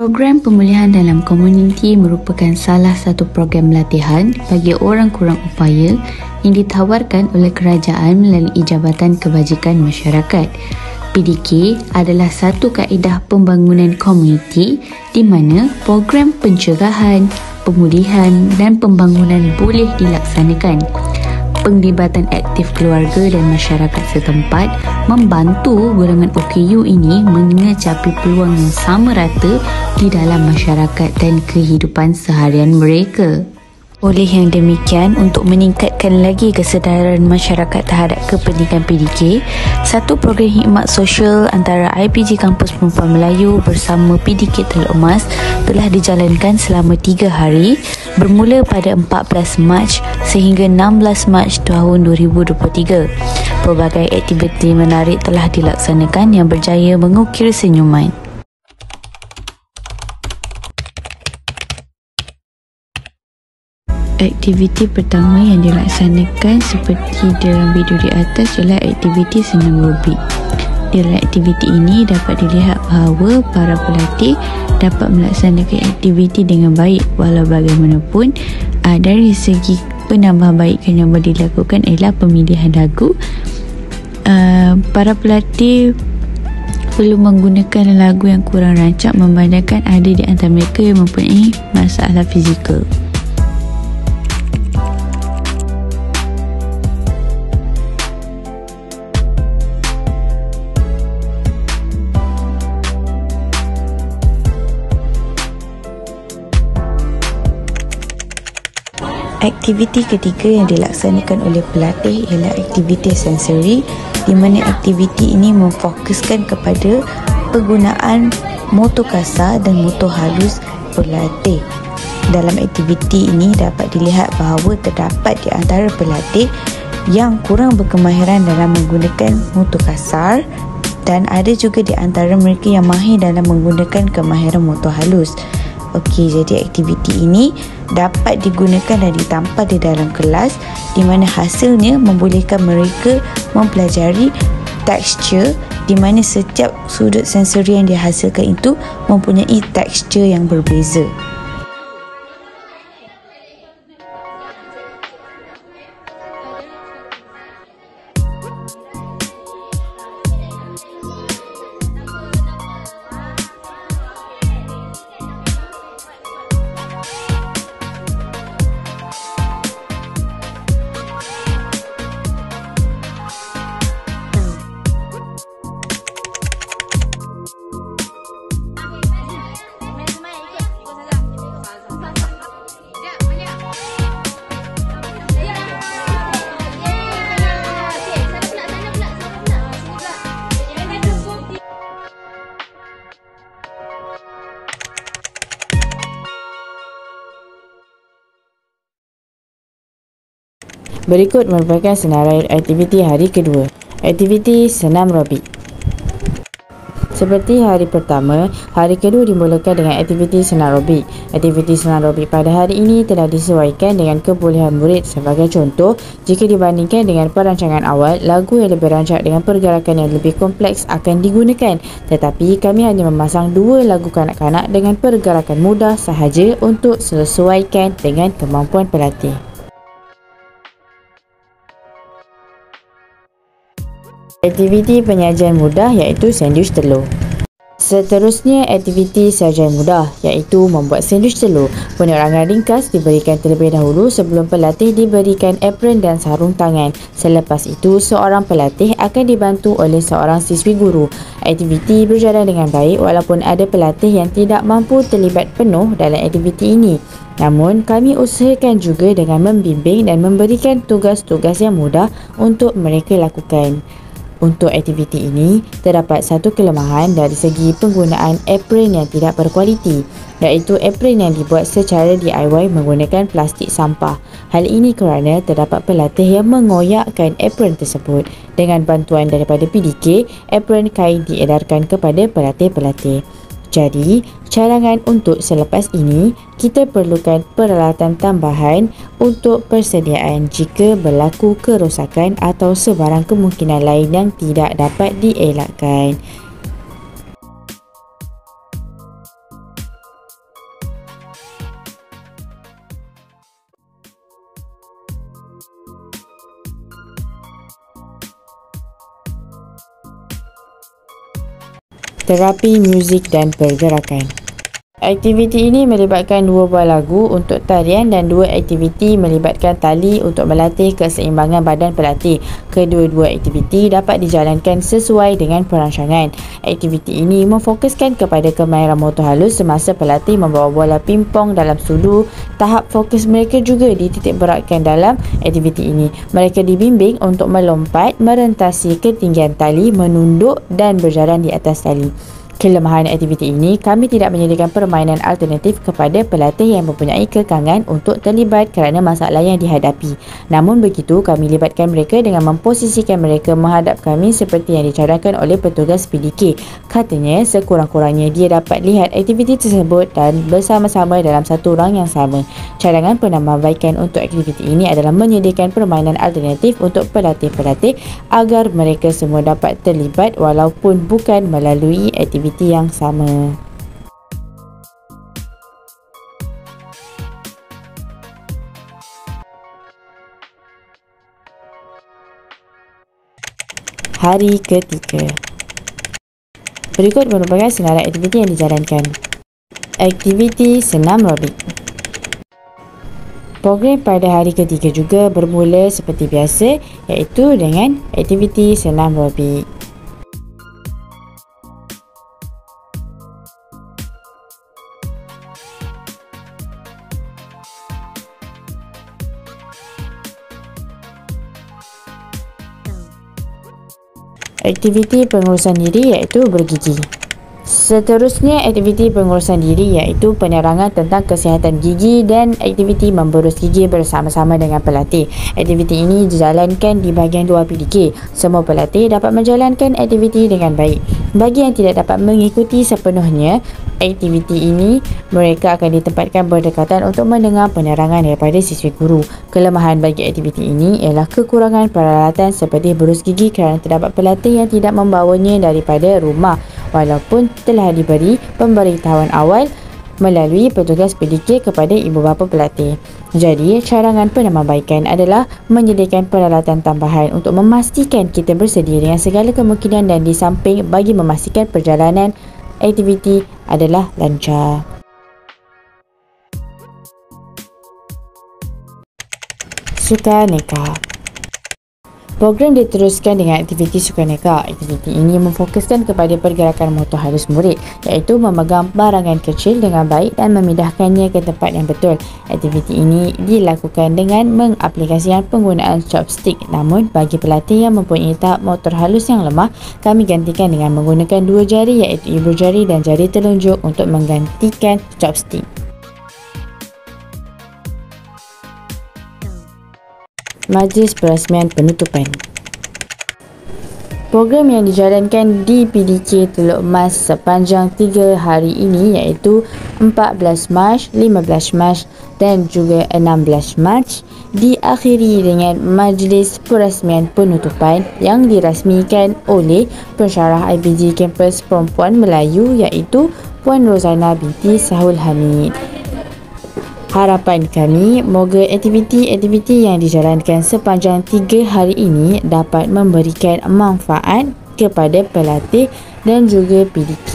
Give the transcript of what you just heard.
Program pemulihan dalam komuniti merupakan salah satu program latihan bagi orang kurang upaya yang ditawarkan oleh kerajaan melalui Jabatan Kebajikan Masyarakat. PDK adalah satu kaedah pembangunan komuniti di mana program pencegahan, pemulihan dan pembangunan boleh dilaksanakan. Penglibatan aktif keluarga dan masyarakat setempat membantu golongan OKU ini mencapai peluang yang sama rata di dalam masyarakat dan kehidupan seharian mereka. Oleh yang demikian, untuk meningkatkan lagi kesedaran masyarakat terhadap kepentingan PDK, satu program khidmat sosial antara IPG Kampus Perempuan Melayu bersama PDK Teluk Emas telah dijalankan selama 3 hari bermula pada 14 Mac sehingga 16 Mac tahun 2023. Pelbagai aktiviti menarik telah dilaksanakan yang berjaya mengukir senyuman. Aktiviti pertama yang dilaksanakan seperti dalam video di atas ialah aktiviti senam aerobik. Dalam aktiviti ini dapat dilihat bahawa para pelatih dapat melaksanakan aktiviti dengan baik walau bagaimanapun dari segi penambahbaikan yang boleh dilakukan ialah pemilihan lagu. Para pelatih perlu menggunakan lagu yang kurang rancak memandangkan ada di antara mereka yang mempunyai masalah fizikal. Aktiviti ketiga yang dilaksanakan oleh pelatih ialah aktiviti sensori, di mana aktiviti ini memfokuskan kepada penggunaan motor kasar dan motor halus pelatih. Dalam aktiviti ini dapat dilihat bahawa terdapat di antara pelatih yang kurang berkemahiran dalam menggunakan motor kasar dan ada juga di antara mereka yang mahir dalam menggunakan kemahiran motor halus. Okey, jadi aktiviti ini dapat digunakan dan ditampal di dalam kelas di mana hasilnya membolehkan mereka mempelajari tekstur di mana setiap sudut sensori yang dihasilkan itu mempunyai tekstur yang berbeza. Berikut merupakan senarai aktiviti hari kedua. Aktiviti senam aerobik. Seperti hari pertama, hari kedua dimulakan dengan aktiviti senam aerobik. Aktiviti senam aerobik pada hari ini telah disesuaikan dengan kebolehan murid. Sebagai contoh, jika dibandingkan dengan perancangan awal, lagu yang lebih rancak dengan pergerakan yang lebih kompleks akan digunakan. Tetapi kami hanya memasang 2 lagu kanak-kanak dengan pergerakan mudah sahaja untuk sesuaikan dengan kemampuan pelatih. Aktiviti penyajian mudah iaitu sandwich telur. Seterusnya, aktiviti sajian mudah iaitu membuat sandwich telur. Penerangan ringkas diberikan terlebih dahulu sebelum pelatih diberikan apron dan sarung tangan. Selepas itu, seorang pelatih akan dibantu oleh seorang siswi guru. Aktiviti berjalan dengan baik walaupun ada pelatih yang tidak mampu terlibat penuh dalam aktiviti ini. Namun, kami usahakan juga dengan membimbing dan memberikan tugas-tugas yang mudah untuk mereka lakukan. Untuk aktiviti ini, terdapat satu kelemahan dari segi penggunaan apron yang tidak berkualiti, iaitu apron yang dibuat secara DIY menggunakan plastik sampah. Hal ini kerana terdapat pelatih yang mengoyakkan apron tersebut. Dengan bantuan daripada PDK, apron kain diedarkan kepada pelatih-pelatih. Jadi, cadangan untuk selepas ini, kita perlukan peralatan tambahan untuk persediaan jika berlaku kerosakan atau sebarang kemungkinan lain yang tidak dapat dielakkan. terapi muzik dan pergerakan. Aktiviti ini melibatkan 2 buah lagu untuk tarian dan 2 aktiviti melibatkan tali untuk melatih keseimbangan badan pelatih. Kedua-dua aktiviti dapat dijalankan sesuai dengan perancangan. Aktiviti ini memfokuskan kepada kemahiran motor halus semasa pelatih membawa bola pimpong dalam sudu. Tahap fokus mereka juga dititik beratkan dalam aktiviti ini. Mereka dibimbing untuk melompat, merentasi ketinggian tali, menunduk dan berjalan di atas tali. Kelemahan aktiviti ini, kami tidak menyediakan permainan alternatif kepada pelatih yang mempunyai kekangan untuk terlibat kerana masalah yang dihadapi. Namun begitu, kami libatkan mereka dengan memposisikan mereka menghadap kami seperti yang dicadangkan oleh petugas PDK. Katanya, sekurang-kurangnya dia dapat lihat aktiviti tersebut dan bersama-sama dalam satu rang yang sama. Cadangan penambahbaikan untuk aktiviti ini adalah menyediakan permainan alternatif untuk pelatih-pelatih agar mereka semua dapat terlibat walaupun bukan melalui aktiviti yang sama. Hari ketiga. Berikut merupakan senarai aktiviti yang dijalankan. Aktiviti senam robik. Program pada hari ketiga juga bermula seperti biasa, iaitu dengan aktiviti senam robik. Aktiviti pengurusan diri iaitu bergigi. Seterusnya, aktiviti pengurusan diri iaitu penerangan tentang kesihatan gigi dan aktiviti memberus gigi bersama-sama dengan pelatih. Aktiviti ini dijalankan di bahagian luar PDK. Semua pelatih dapat menjalankan aktiviti dengan baik. Bagi yang tidak dapat mengikuti sepenuhnya aktiviti ini, mereka akan ditempatkan berdekatan untuk mendengar penerangan daripada siswi guru. Kelemahan bagi aktiviti ini ialah kekurangan peralatan seperti berus gigi kerana terdapat pelatih yang tidak membawanya daripada rumah walaupun telah diberi pemberitahuan awal melalui petugas PDK kepada ibu bapa pelatih. Jadi, cadangan penambahbaikan adalah menyediakan peralatan tambahan untuk memastikan kita bersedia dengan segala kemungkinan dan di samping bagi memastikan perjalanan aktiviti adalah lancar. Sukaneka. Program diteruskan dengan aktiviti sukaneka. Aktiviti ini memfokuskan kepada pergerakan motor halus murid, iaitu memegang barangan kecil dengan baik dan memindahkannya ke tempat yang betul. Aktiviti ini dilakukan dengan mengaplikasikan penggunaan chopstick. Namun, bagi pelatih yang mempunyai tahap motor halus yang lemah, kami gantikan dengan menggunakan 2 jari iaitu ibu jari dan jari telunjuk untuk menggantikan chopstick. Majlis Perasmian Penutupan. Program yang dijalankan di PDK Teluk Mas sepanjang 3 hari ini iaitu 14 Mac, 15 Mac dan juga 16 Mac diakhiri dengan Majlis Perasmian Penutupan yang dirasmikan oleh pensyarah IPG Kampus Perempuan Melayu iaitu Puan Rozana binti Sahul Hamid. Harapan kami, moga aktiviti-aktiviti yang dijalankan sepanjang 3 hari ini dapat memberikan manfaat kepada pelatih dan juga PDK.